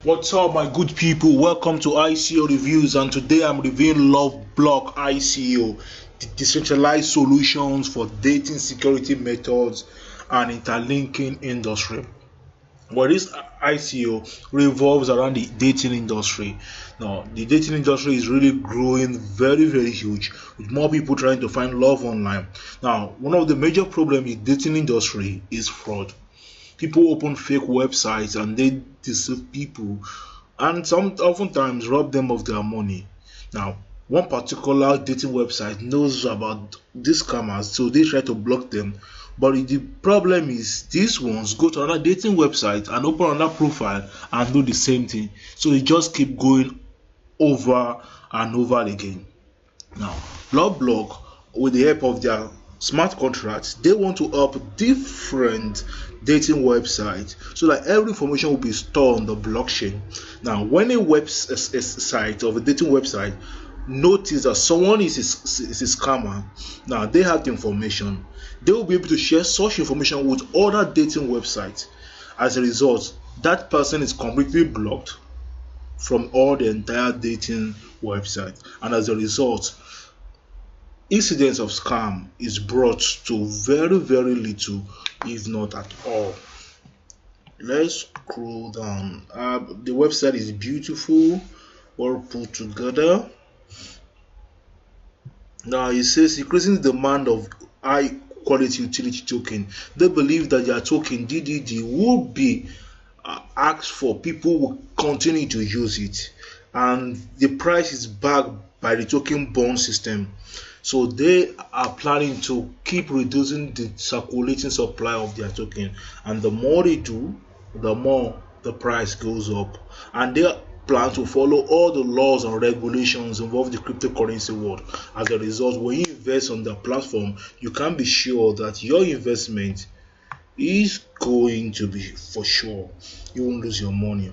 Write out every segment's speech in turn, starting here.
What's up, my good people? Welcome to ICO reviews, and today I'm reviewing Loveblock Ico, the decentralized solutions for dating security methods and interlinking industry. Well, this ICO revolves around the dating industry. Now, the dating industry is really growing very huge, with more people trying to find love online. Now, one of the major problems in the dating industry is fraud. People open fake websites and they deceive people, and oftentimes rob them of their money. Now, one particular dating website knows about these scammers, so they try to block them. But the problem is these ones go to another dating website and open another profile and do the same thing. So they just keep going over and over again. Now, Loveblock, with the help of their smart contracts, they want to help different dating websites so that every information will be stored on the blockchain. Now, when a website of a dating website notice that someone is a scammer, now they have the information. They will be able to share such information with other dating websites. As a result, that person is completely blocked from all the entire dating website, and as a result, incidence of scam is brought to very little, if not at all. Let's scroll down. The website is beautiful, well put together. Now it says increasing the demand of high quality utility token. They believe that their token DDD will be asked for, people will continue to use it, and the price is backed by the token bond system. So they are planning to keep reducing the circulating supply of their token, and the more they do, the more the price goes up. And they plan to follow all the laws and regulations involved in the cryptocurrency world. As a result, when you invest on the platform, you can be sure that your investment is going to be for sure. You won't lose your money.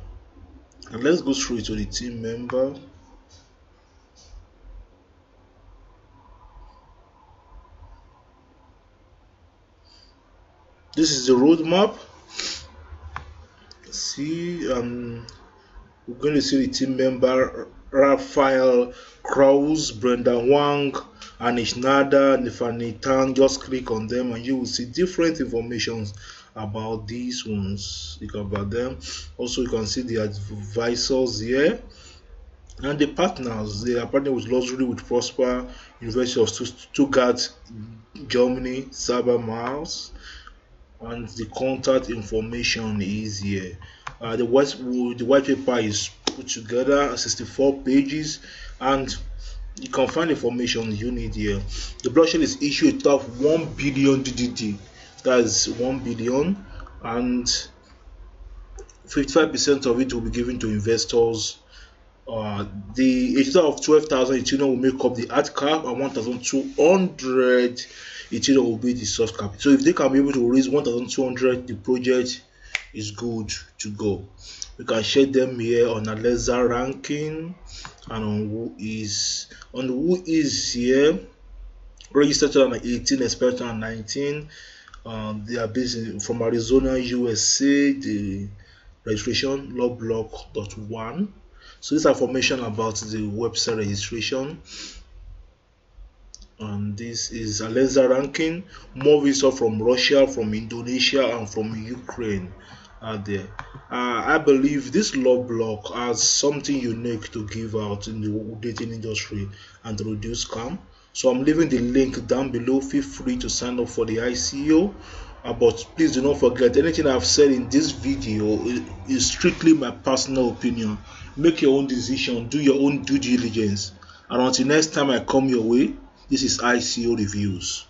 And let's go straight to the team member. This is the roadmap. See, we're going to see the team member Raphael Kraus, Brenda Wang, Anish Nada, Nifani Tang. Just click on them and you will see different information about these ones. You can about them. Also, you can see the advisors here and the partners. They are partnered with Luxury with Prosper, University of Stuttgart, Germany, Cyber Miles. And the contact information is here. The white paper is put together, 64 pages, and you can find information you need here. The blockchain is issued a top 1 billion DDD, that is 1 billion, and 55% of it will be given to investors. The total of 12,000 Ethereum will make up the hard cap, and 1,200 Ethereum will be the soft cap. So if they can be able to raise 1,200, the project is good to go. We can share them here on Alexa ranking and on who is here. Registered on 18, expired on 19. They are based from Arizona, USA. The registration Loveblock.1. So this information about the website registration. And this is Alexa ranking. More visitors from Russia, from Indonesia, and from Ukraine are there. I believe this Loveblock has something unique to give out in the dating industry and to reduce scam. So I'm leaving the link down below. Feel free to sign up for the ICO. But please do not forget, anything I've said in this video is strictly my personal opinion. Make your own decision, do your own due diligence. And until next time I come your way, this is ICO Reviews.